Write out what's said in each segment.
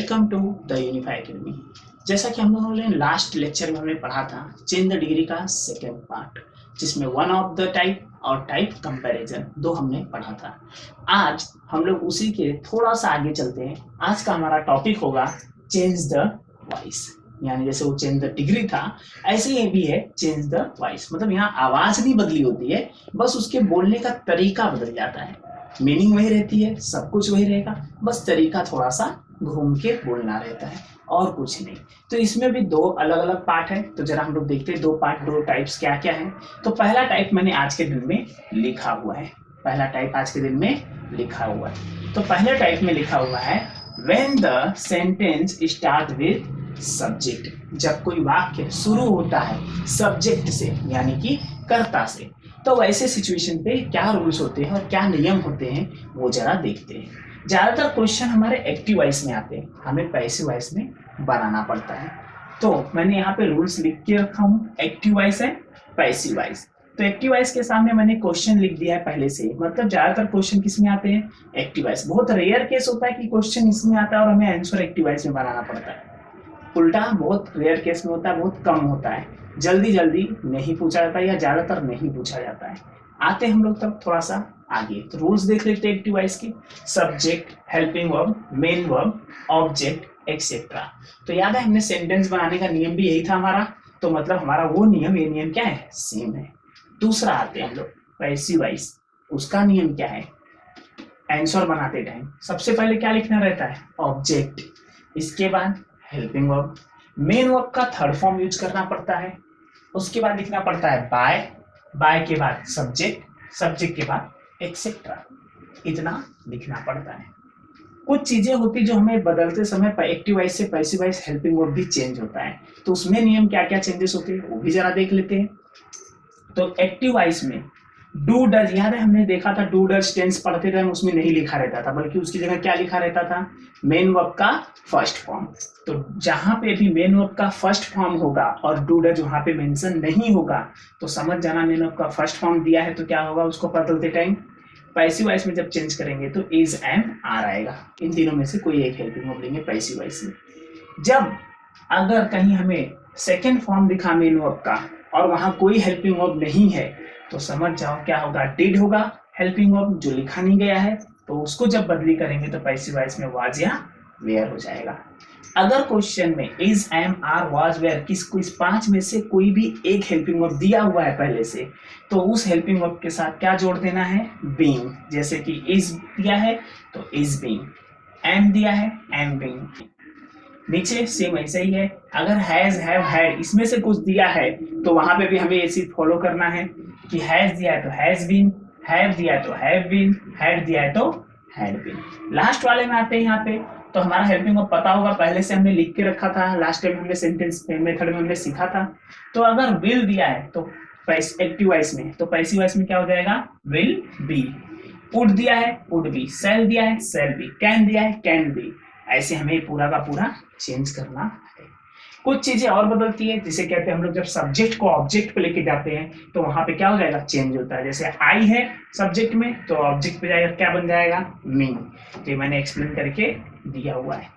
Welcome to the Unify Academy. जैसा कि हम लोगों ने लास्ट लेक्चर में हमने पढ़ा था चेंज द डिग्री का सेकेंड पार्ट, जिसमें वन ऑफ द टाइप और टाइप कंपैरिजन दो हमने पढ़ा था। आज हम लोग उसी के थोड़ा सा आगे चलते हैं। आज का हमारा टॉपिक होगा चेंज द वॉइस, यानी जैसे वो चेंज द डिग्री था ऐसे ये भी है चेंज द वॉइस। मतलब यहाँ आवाज नहीं बदली होती है, बस उसके बोलने का तरीका बदल जाता है। मीनिंग वही रहती है, सब कुछ वही रहेगा, बस तरीका थोड़ा सा घूम के बोलना रहता है और कुछ नहीं। तो इसमें भी दो अलग अलग पार्ट है, तो जरा हम लोग देखते हैं दो पार्ट दो टाइप्स क्या क्या है। तो पहला टाइप मैंने आज के दिन में लिखा हुआ है, पहला टाइप आज के दिन में लिखा हुआ है। तो पहले टाइप में लिखा हुआ है when the sentence start with subject. जब कोई वाक्य शुरू होता है सब्जेक्ट से यानी कि कर्ता से, तो वैसे सिचुएशन पे क्या रूल्स होते हैं और क्या नियम होते हैं वो जरा देखते हैं। ज्यादातर क्वेश्चन हमारे एक्टिव वॉइस में आते हैं, हमें पैसिव वॉइस में बनाना पड़ता है। तो मैंने यहाँ पे रूल्स लिख के रखा हूँ, एक्टिव वॉइस है पैसिव वॉइस। तो एक्टिव वॉइस के सामने मैंने क्वेश्चन लिख दिया है पहले से, मतलब ज्यादातर क्वेश्चन किस में आते हैं एक्टिव वॉइस। बहुत रेयर केस होता है कि क्वेश्चन इसमें आता है और हमें आंसर एक्टिव वॉइस में बनाना पड़ता है। उल्टा बहुत रेयर केस में होता है, बहुत कम होता है, जल्दी जल्दी नहीं पूछा जाता है या ज्यादातर नहीं पूछा जाता है। आते हम लोग तब थोड़ा सा आगे। तो रूल्स देख लेते हैं एक्टिव वॉइस की। Subject, helping verb, main verb, object etcetera. तो याद है हमने सेंटेंस बनाने का नियम भी यही था हमारा, तो मतलब हमारा वो नियम, ये नियम क्या है, सेम है। दूसरा आते हैं हम लोग पैसिव वॉइस, उसका नियम क्या है। आंसर बनाते टाइम सबसे पहले क्या लिखना रहता है, ऑब्जेक्ट, इसके बाद हेल्पिंग वर्ब, मेन वर्ब का थर्ड फॉर्म यूज करना पड़ता है, उसके बाद लिखना पड़ता है बाय, बाय के बाद सब्जेक्ट, सब्जेक्ट के बाद एक्सेट्रा, इतना लिखना पड़ता है। कुछ चीजें होती जो हमें बदलते समय एक्टिव वॉइस से पैसिव वॉइस हेल्पिंग वर्ब भी चेंज होता है, तो उसमें नियम क्या क्या चेंजेस होते हैं वो भी जरा देख लेते हैं। तो एक्टिव वॉइस में डू डज, याद है हमने देखा था डू डज टेंस पढ़ते टाइम उसमें नहीं लिखा रहता था, बल्कि उसकी जगह क्या लिखा रहता था, मेन वर्ब का फर्स्ट फॉर्म। तो जहां पे भी मेन वर्ब का फर्स्ट फॉर्म होगा और डू डज वहां पे मेंशन नहीं होगा तो समझ जाना मेन वर्ब का फर्स्ट फॉर्म दिया है, तो क्या होगा उसको बदलते टाइम पैसिव वॉइस में जब चेंज करेंगे तो इज एम आर आएगा। इन तीनों में से कोई एक हेल्पिंग वर्ब लेंगे पैसिव वॉइस में। जब अगर कहीं हमें सेकेंड फॉर्म दिखा मेन वर्ब का और वहां कोई हेल्पिंग वर्ब नहीं है तो समझ जाओ क्या होगा, डिड होगा हेल्पिंग वर्ब जो लिखा नहीं गया है, तो उसको जब बदली करेंगे तो पैसिव वॉइस में वाज या वेयर हो जाएगा। अगर क्वेश्चन में is am are was were किसको इस पांच में से कोई भी एक हेल्पिंग वर्ब दिया हुआ है पहले से, तो उस हेल्पिंग वर्ब के साथ क्या जोड़ देना है, बीइंग। जैसे कि इज दिया है तो इज बीइंग, एम दिया है एम बीइंग। नीचे सेम ऐसे ही है, अगर हैज हैव हैड इसमें से कुछ दिया है तो वहां पे भी हमें ऐसी फॉलो करना है कि हैज दिया है तो हैज बीन, हैव दिया है तो हैव बीन, हैड दिया है तो हैड बीन। लास्ट वाले में आते हैं यहाँ पे, तो हमारा हेल्पिंग वर्ब पता होगा, पहले से हमने लिख के रखा था, लास्ट टाइम हमने सेंटेंस मेथड में हमने सीखा था। तो अगर विल दिया है तो एक्टिव वॉइस में, तो पैसिव वॉइस में क्या हो जाएगा, विल बी। वुड दिया है वुड बी, सेल दिया है सेल बी, कैन दिया है कैन बी। ऐसे हमें पूरा का पूरा चेंज करना है। कुछ चीजें और बदलती है, जिसे कहते हैं हम लोग जब सब्जेक्ट को ऑब्जेक्ट पे लेके जाते हैं तो वहां पे क्या हो जाएगा, चेंज होता है। जैसे आई है सब्जेक्ट में तो ऑब्जेक्ट पे जाएगा, क्या बन जाएगा, मी। तो मैंने एक्सप्लेन करके दिया हुआ है।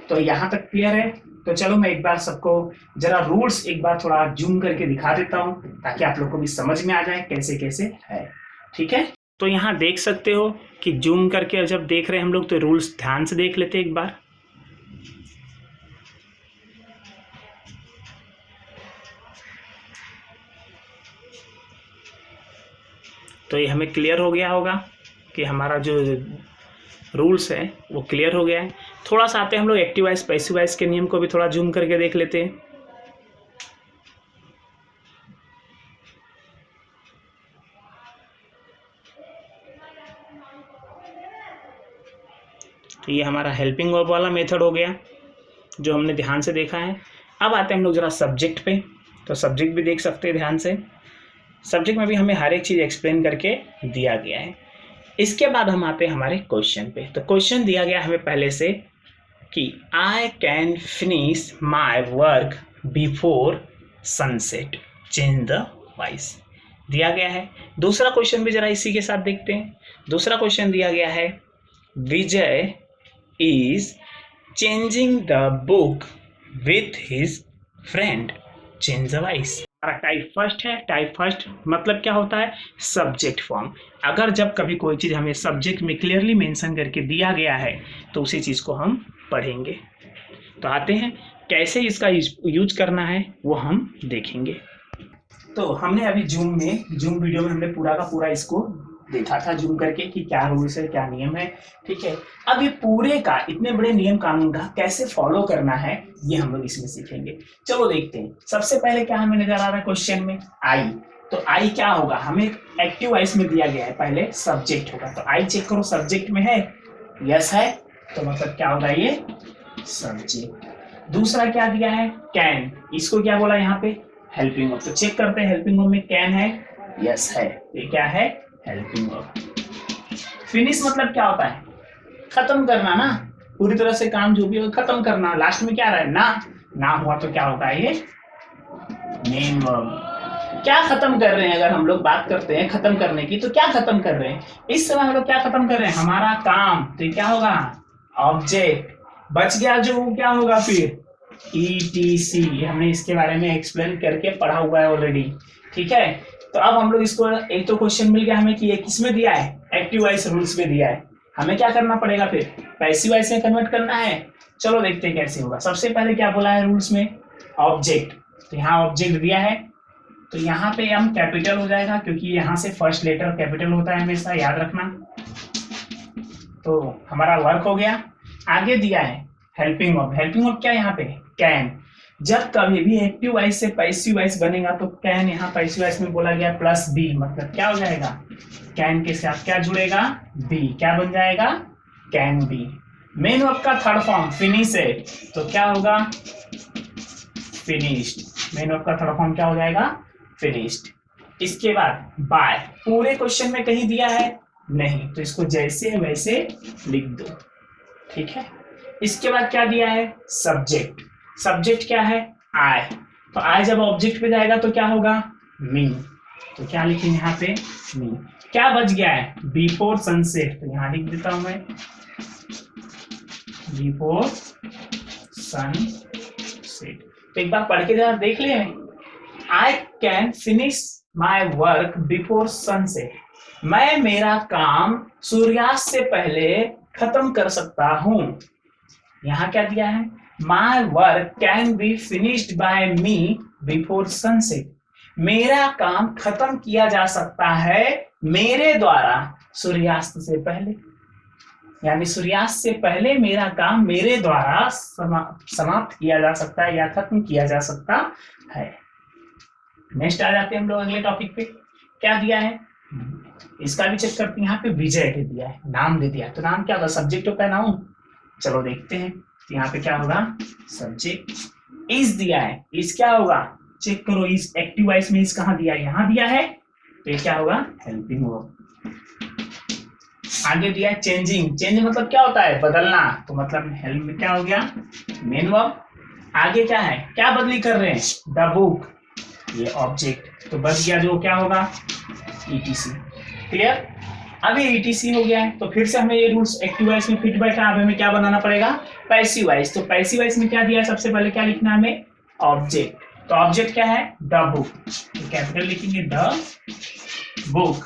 तो यहाँ तक क्लियर है। तो चलो मैं एक बार सबको जरा रूल्स एक बार थोड़ा जूम करके दिखा देता हूँ ताकि आप लोग को भी समझ में आ जाए कैसे कैसे है, ठीक है। तो यहाँ देख सकते हो कि जूम करके जब देख रहे हैं हम लोग तो रूल्स ध्यान से देख लेते हैं एक बार। तो ये हमें क्लियर हो गया होगा कि हमारा जो रूल्स है वो क्लियर हो गया है। थोड़ा सा आते हैं हम लोग एक्टिव वॉइस पैसिव वॉइस के नियम को भी थोड़ा जूम करके देख लेते हैं। तो ये हमारा हेल्पिंग वर्ब वाला मेथड हो गया जो हमने ध्यान से देखा है। अब आते हैं हम लोग जरा सब्जेक्ट पे। तो सब्जेक्ट भी देख सकते हैं ध्यान से, सब्जेक्ट में भी हमें हर एक चीज़ एक्सप्लेन करके दिया गया है। इसके बाद हम आते हैं हमारे क्वेश्चन पे। तो क्वेश्चन दिया गया हमें पहले से कि I can finish my work before sunset, change the voice दिया गया है। दूसरा क्वेश्चन भी जरा इसी के साथ देखते हैं। दूसरा क्वेश्चन दिया गया है Vijay is changing the book with his friend, change the voice. हमारा टाइप फर्स्ट है। टाइप फर्स्ट मतलब क्या होता है? Subject form. अगर जब कभी कोई चीज़ हमें सब्जेक्ट में क्लियरली मेंशन करके दिया गया है तो उसी चीज़ को हम पढ़ेंगे। तो आते हैं कैसे इसका यूज करना है वो हम देखेंगे। तो हमने अभी जूम वीडियो में हमने पूरा का पूरा इसको देखा था जूम करके कि क्या रूल्स है, क्या नियम है। ठीक है, अब ये पूरे का इतने बड़े नियम कानून का कैसे फॉलो करना है ये हम लोग इसमें सीखेंगे। चलो देखते हैं। सबसे पहले क्या हमें नजर आ रहा है क्वेश्चन में? आई। तो आई क्या होगा? हमें एक्टिव वॉइस में दिया गया है, पहले सब्जेक्ट होगा। तो आई चेक करो, सब्जेक्ट में है? यस है। तो मतलब क्या होगा ये? सब्जेक्ट। दूसरा क्या दिया है? कैन। इसको क्या बोला यहाँ पे? Helping verb. तो चेक करते हैं हेल्पिंग वर्ब में कैन है? यस है। ये क्या है? Helping verb. फिनिश मतलब क्या होता है? खत्म करना ना, पूरी तरह से काम जो भी हो खत्म करना। लास्ट में क्या रहा है? ना हुआ तो क्या होगा ये? Main verb. क्या खत्म कर रहे हैं? अगर हम लोग बात करते हैं खत्म करने की तो क्या खत्म कर रहे हैं? इस समय हम लोग क्या खत्म कर रहे हैं? हमारा काम। तो ये क्या होगा? ऑब्जेक्ट। बच गया जो क्या होगा फिर? ETC। हमने इसके बारे में एक्सप्लेन करके पढ़ा हुआ है ऑलरेडी। ठीक है, तो अब हम लोग इसको, एक तो क्वेश्चन मिल गया हमें कि ये किसमें दिया है? एक्टिव वॉइस रूल्स में दिया है। हमें क्या करना पड़ेगा फिर? पैसिव वॉइस में कन्वर्ट करना है। चलो देखते हैं कैसे होगा। सबसे पहले क्या बोला है रूल्स में? ऑब्जेक्ट। तो यहाँ ऑब्जेक्ट दिया है तो यहाँ पे हम कैपिटल हो जाएगा क्योंकि यहाँ से फर्स्ट लेटर कैपिटल होता है हमेशा, याद रखना। तो हमारा वर्क हो गया। आगे दिया है हेल्पिंग वर्ब। हेल्पिंग वर्ब क्या यहाँ पे? कैन। जब कभी भी एक्टिव वॉइस से पैसिव वॉइस बनेगा तो कैन यहाँ पैसिव वॉइस में बोला गया प्लस बी, मतलब क्या हो जाएगा? कैन के साथ क्या जुड़ेगा? बी। क्या बन जाएगा? Can be. मेन वर्ब का थर्ड फॉर्म फिनिश है तो क्या होगा? फिनिश्ड। मेन वर्ब का थर्ड फॉर्म क्या हो जाएगा? फिनिश्ड। इसके बाद बाय। पूरे क्वेश्चन में कहीं दिया है? नहीं, तो इसको जैसे है वैसे लिख दो। ठीक है, इसके बाद क्या दिया है? सब्जेक्ट। सब्जेक्ट क्या है? आई। तो आई जब ऑब्जेक्ट पे जाएगा तो क्या होगा? मी। तो क्या लिखेंगे यहाँ पे? मी। क्या बच गया है? Before sunset. तो यहाँ लिख देता हूं मैं बिफोर सनसेट। तो एक बार पढ़ के जरा देख ले। I can finish my work before sunset. मैं मेरा काम सूर्यास्त से पहले खत्म कर सकता हूं। यहां क्या दिया है? My work can be finished by me before sunset. मेरा काम खत्म किया जा सकता है मेरे द्वारा सूर्यास्त से पहले। यानी सूर्यास्त से पहले मेरा काम मेरे द्वारा समाप्त किया जा सकता है या खत्म किया जा सकता है। नेक्स्ट आ जाते हैं हम लोग अगले टॉपिक पे। क्या दिया है? इसका भी चेक करते हैं। यहाँ पे विजय के दिया है, नाम दे दिया। तो नाम क्या होगा? सब्जेक्ट होता है नाउन। चलो देखते हैं। तो यहाँ पे क्या होगा? सब्जेक्ट। इज दिया है, इज क्या होगा? चेक करो, इज एक्टिव वॉइस में इज कहाँ दिया है? यहाँ दिया है। तो ये क्या होगा? Helping verb. आगे दिया है चेंजिंग। चेंज मतलब क्या होता है? बदलना। तो मतलब हेल्प में क्या हो गया? Main verb. आगे क्या है? क्या बदली कर रहे हैं? The book. ये ऑब्जेक्ट। तो बच गया जो क्या होगा? ETC। क्लियर? अब ये ETC हो गया है तो फिर से हमें ये रूल्स एक्टिव वॉइस में फिट बैठा। अब हमें क्या बनाना पड़ेगा? Passive voice. तो पैसिव वॉइस में क्या दिया है? सबसे पहले क्या लिखना है हमें? ऑब्जेक्ट। तो ऑब्जेक्ट क्या है? The book. तो कैपिटल लिखेंगे द बुक।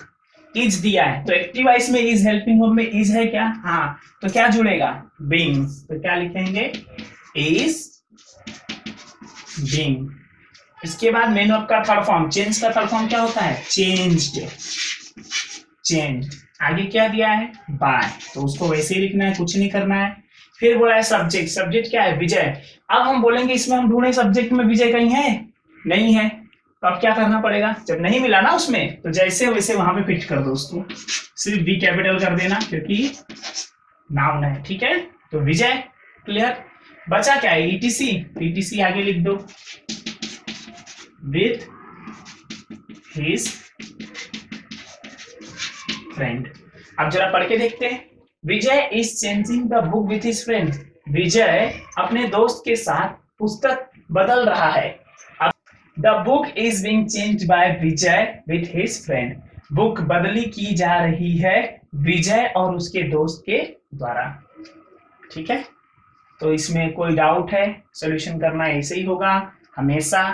इज दिया है तो एक्टिव वॉइस में इज, हेल्पिंग वर्ब में इज है क्या? हाँ, तो क्या जुड़ेगा? बीइंग। तो क्या लिखेंगे? Is being. इसके बाद मेन वर्ब का थर्ड फॉर्म, चेंज का थर्ड फॉर्म क्या होता है? चेंज्ड। चेंज। आगे क्या दिया है? बाय। तो उसको वैसे ही लिखना है, कुछ नहीं करना है। फिर बोला है सब्जेक्ट। सब्जेक्ट क्या है? विजय। अब हम बोलेंगे इसमें हम ढूंढे सब्जेक्ट में विजय कहीं है? नहीं है। तो अब क्या करना पड़ेगा? जब नहीं मिला ना उसमें तो जैसे वैसे वहां पे फिट कर दो उसको, सिर्फ बी कैपिटल कर देना क्योंकि नाउन है। ठीक है, तो विजय। क्लियर? बचा क्या है? ETC। ETC आगे लिख दो विथ हिज फ्रेंड। अब जरा पढ़ के देखते हैं। Vijay is changing the book with his friend. Vijay अपने दोस्त के साथ पुस्तक बदल रहा है। अब the book is being changed by Vijay with his friend. Book बदली की जा रही है विजय और उसके दोस्त के द्वारा। ठीक है, तो इसमें कोई डाउट है? सॉल्यूशन करना ऐसे ही होगा हमेशा।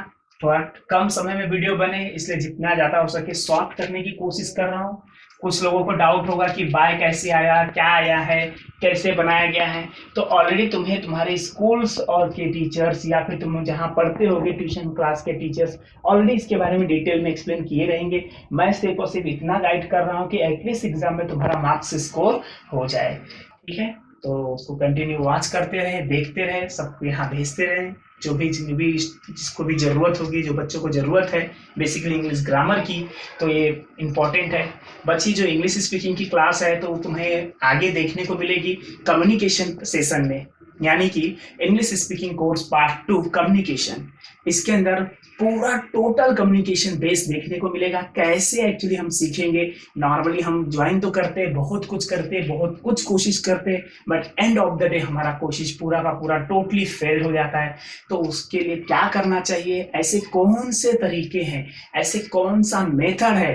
थोड़ा कम समय में वीडियो बने, इसलिए जितना ज़्यादा हो सके शॉर्ट करने की कोशिश कर रहा हूँ। कुछ लोगों को डाउट होगा कि बाय कैसे आया, क्या आया है, कैसे बनाया गया है। तो ऑलरेडी तुम्हें तुम्हारे स्कूल्स और के टीचर्स या फिर तुम जहाँ पढ़ते होगे ट्यूशन क्लास के टीचर्स ऑलरेडी इसके बारे में डिटेल में एक्सप्लेन किए रहेंगे। मैं सिर्फ और सिर्फ इतना गाइड कर रहा हूँ कि एटलीस्ट एग्जाम में तुम्हारा मार्क्स स्कोर हो जाए। ठीक है, तो उसको कंटिन्यू वॉच करते रहे, देखते रहे, सबको यहाँ भेजते रहे। जो भी जिसको भी ज़रूरत होगी, जो बच्चों को ज़रूरत है बेसिकली इंग्लिश ग्रामर की, तो ये इम्पॉर्टेंट है। बच्ची जो इंग्लिश स्पीकिंग की क्लास है तो तुम्हें आगे देखने को मिलेगी कम्युनिकेशन सेशन में, यानी कि English speaking course part 2 communication. इसके अंदर पूरा टोटल कम्युनिकेशन बेस देखने को मिलेगा, कैसे एक्चुअली हम सीखेंगे। नॉर्मली हम ज्वाइन तो करते हैं, बहुत कुछ करते हैं, बहुत कुछ कोशिश करते हैं, but end of the day हमारा कोशिश पूरा का पूरा टोटली फेल हो जाता है। तो उसके लिए क्या करना चाहिए, ऐसे कौन से तरीके हैं, ऐसे कौन सा मेथड है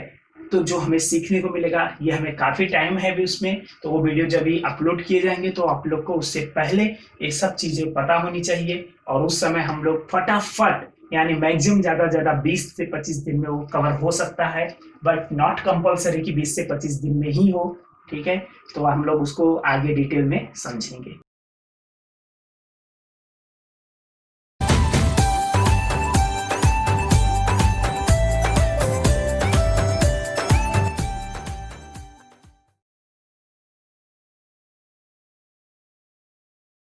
तो जो हमें सीखने को मिलेगा। ये हमें काफ़ी टाइम है भी उसमें, तो वो वीडियो जब भी अपलोड किए जाएंगे तो आप लोग को उससे पहले ये सब चीज़ें पता होनी चाहिए। और उस समय हम लोग फटाफट यानी मैक्सिमम ज़्यादा 20 से 25 दिन में वो कवर हो सकता है, बट नॉट कंपलसरी कि 20 से 25 दिन में ही हो। ठीक है, तो हम लोग उसको आगे डिटेल में समझेंगे।